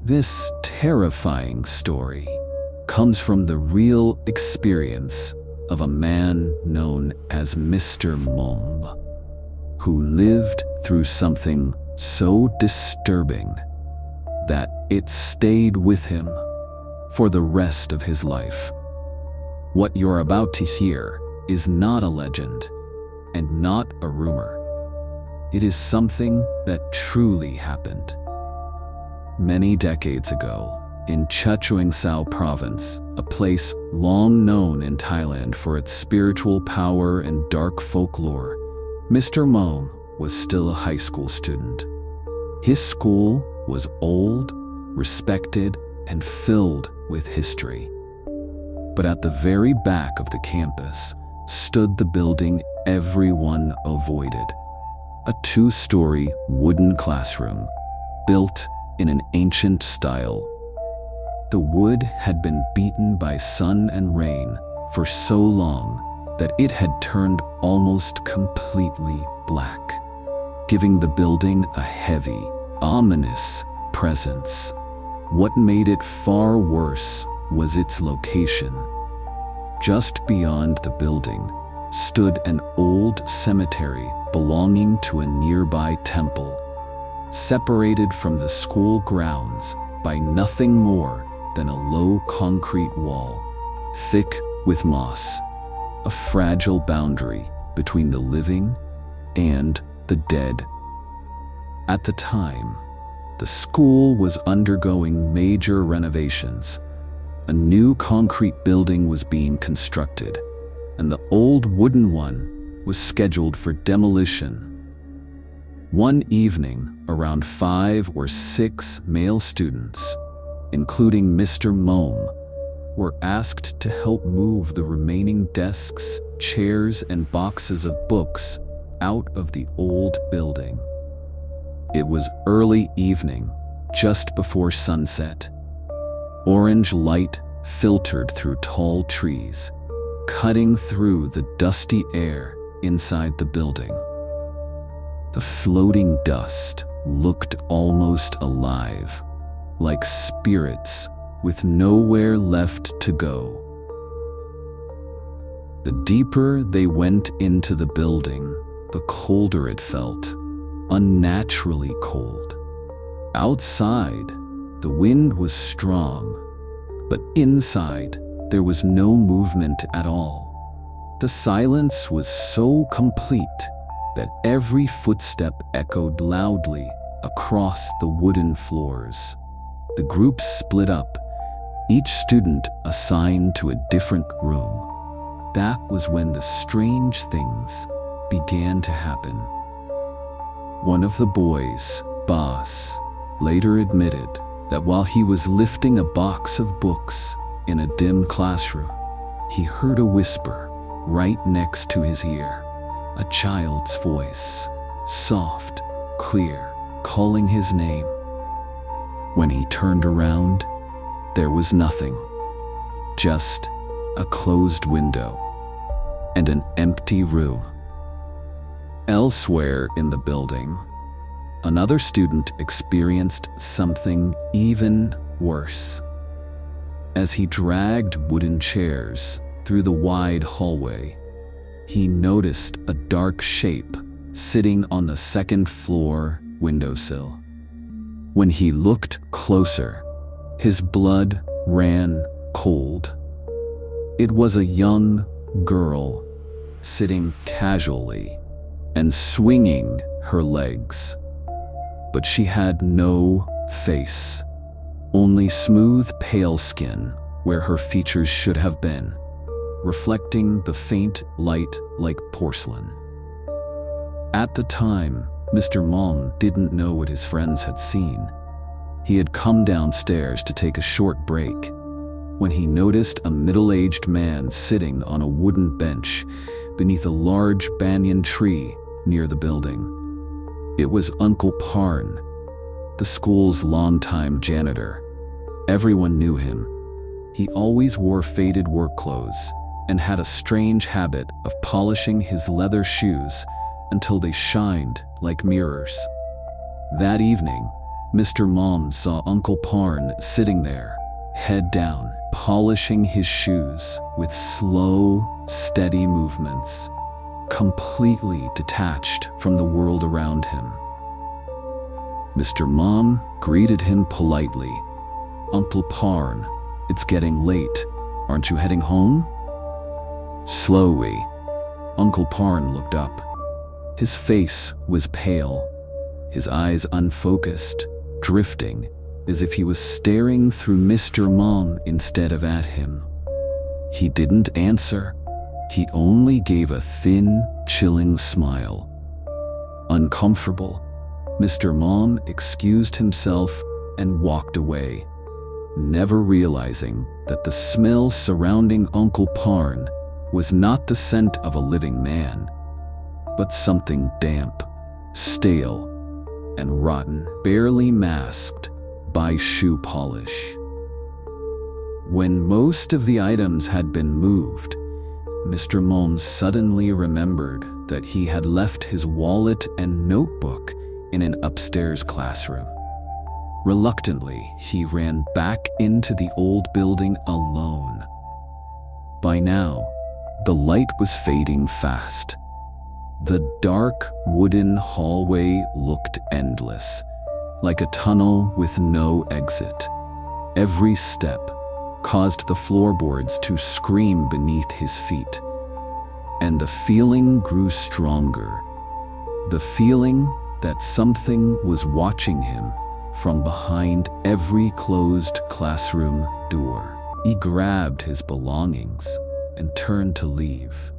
This terrifying story comes from the real experience of a man known as Mr. Mom, who lived through something so disturbing that it stayed with him for the rest of his life. What you're about to hear is not a legend and not a rumor. It is something that truly happened. Many decades ago, in Chachoengsao province, a place long known in Thailand for its spiritual power and dark folklore, Mr. Mom was still a high school student. His school was old, respected, and filled with history. But at the very back of the campus stood the building everyone avoided. A 2-story wooden classroom built in an ancient style. The wood had been beaten by sun and rain for so long that it had turned almost completely black, giving the building a heavy, ominous presence. What made it far worse was its location. Just beyond the building stood an old cemetery belonging to a nearby temple, separated from the school grounds by nothing more than a low concrete wall, thick with moss, a fragile boundary between the living and the dead. At the time, the school was undergoing major renovations. A new concrete building was being constructed, and the old wooden one was scheduled for demolition. One evening, around 5 or 6 male students, including Mr. Mom, were asked to help move the remaining desks, chairs, and boxes of books out of the old building. It was early evening, just before sunset. Orange light filtered through tall trees, cutting through the dusty air inside the building. The floating dust looked almost alive, like spirits with nowhere left to go. The deeper they went into the building, the colder it felt, unnaturally cold. Outside, the wind was strong, but inside, there was no movement at all. The silence was so complete that every footstep echoed loudly across the wooden floors. The group split up, each student assigned to a different room. That was when the strange things began to happen. One of the boys, Boss, later admitted that while he was lifting a box of books in a dim classroom, he heard a whisper right next to his ear, a child's voice, soft, clear, calling his name. When he turned around, there was nothing, just a closed window and an empty room. Elsewhere in the building, another student experienced something even worse. As he dragged wooden chairs through the wide hallway, he noticed a dark shape sitting on the second-floor windowsill. When he looked closer, his blood ran cold. It was a young girl sitting casually and swinging her legs. But she had no face, only smooth, pale skin where her features should have been, reflecting the faint light like porcelain. At the time, Mr. Mom didn't know what his friends had seen. He had come downstairs to take a short break when he noticed a middle-aged man sitting on a wooden bench beneath a large banyan tree near the building. It was Uncle Parn, the school's longtime janitor. Everyone knew him. He always wore faded work clothes and had a strange habit of polishing his leather shoes until they shined like mirrors. That evening, Mr. Mom saw Uncle Parn sitting there, head down, polishing his shoes with slow, steady movements, completely detached from the world around him. Mr. Mom greeted him politely. "Uncle Parn, it's getting late. Aren't you heading home?" Slowly, Uncle Parn looked up. His face was pale, his eyes unfocused, drifting, as if he was staring through Mr. Mom instead of at him. He didn't answer. He only gave a thin, chilling smile. Uncomfortable, Mr. Mom excused himself and walked away, never realizing that the smell surrounding Uncle Parn was not the scent of a living man, but something damp, stale, and rotten, barely masked by shoe polish. When most of the items had been moved, Mr. Mom suddenly remembered that he had left his wallet and notebook in an upstairs classroom. Reluctantly, he ran back into the old building alone. By now, the light was fading fast. The dark wooden hallway looked endless, like a tunnel with no exit. Every step caused the floorboards to scream beneath his feet. And the feeling grew stronger. The feeling that something was watching him from behind every closed classroom door. He grabbed his belongings and turned to leave.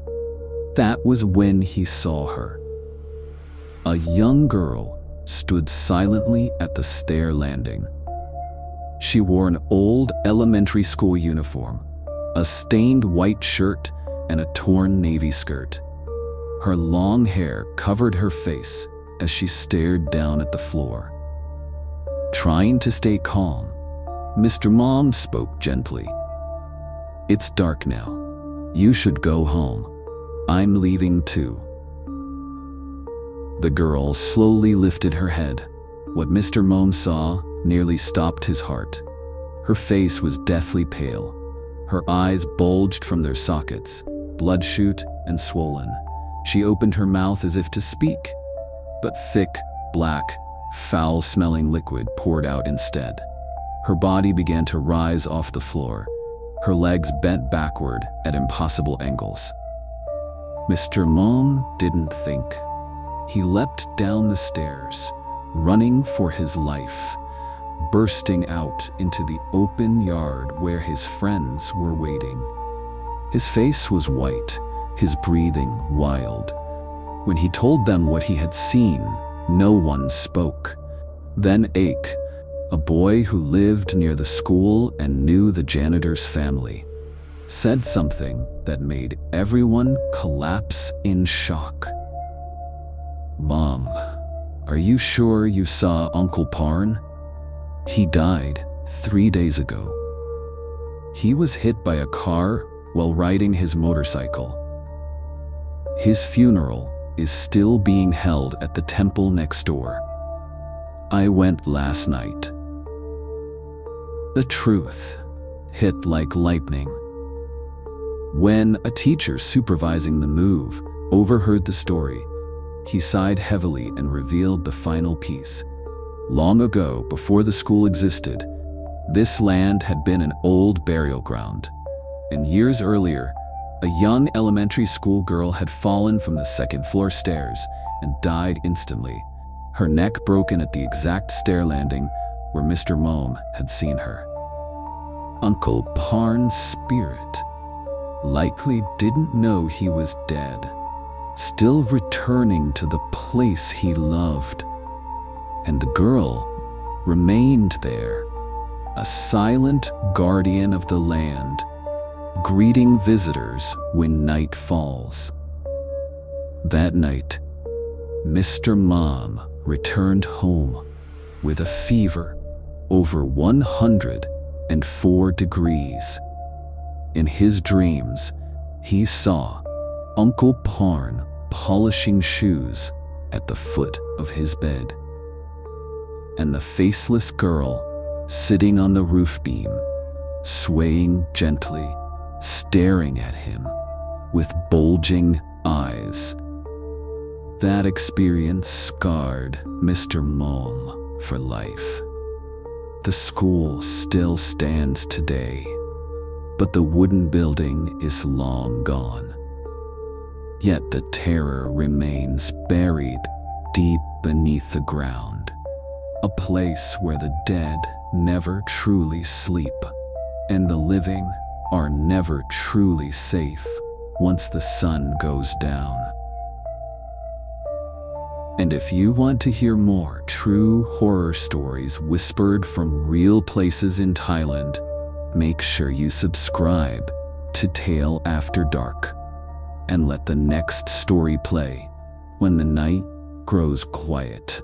That was when he saw her. A young girl stood silently at the stair landing. She wore an old elementary school uniform, a stained white shirt, and a torn navy skirt. Her long hair covered her face as she stared down at the floor. Trying to stay calm, Mr. Mom spoke gently. "It's dark now. You should go home. I'm leaving too." The girl slowly lifted her head. What Mr. Mom saw nearly stopped his heart. Her face was deathly pale. Her eyes bulged from their sockets, bloodshot and swollen. She opened her mouth as if to speak, but thick, black, foul-smelling liquid poured out instead. Her body began to rise off the floor, her legs bent backward at impossible angles. Mr. Mom didn't think. He leapt down the stairs, running for his life, bursting out into the open yard where his friends were waiting. His face was white, his breathing wild. When he told them what he had seen, no one spoke. Then Ake, a boy who lived near the school and knew the janitor's family, said something that made everyone collapse in shock. "Mom, are you sure you saw Uncle Parn? He died 3 days ago. He was hit by a car while riding his motorcycle. His funeral is still being held at the temple next door. I went last night." The truth hit like lightning. When a teacher supervising the move overheard the story, he sighed heavily and revealed the final piece. Long ago, before the school existed, this land had been an old burial ground, and years earlier, a young elementary school girl had fallen from the second-floor stairs and died instantly, her neck broken at the exact stair landing where Mr. Mom had seen her. Uncle Parn's spirit likely didn't know he was dead, still returning to the place he loved. And the girl remained there, a silent guardian of the land, greeting visitors when night falls. That night, Mr. Mom returned home with a fever over 104 degrees. In his dreams, he saw Uncle Parn polishing shoes at the foot of his bed. and the faceless girl sitting on the roof beam, swaying gently, staring at him with bulging eyes. That experience scarred Mr. Mom for life. The school still stands today, but the wooden building is long gone. Yet the terror remains buried deep beneath the ground, a place where the dead never truly sleep, and the living are never truly safe once the sun goes down. And if you want to hear more true horror stories whispered from real places in Thailand, make sure you subscribe to Tale After Dark and let the next story play when the night grows quiet.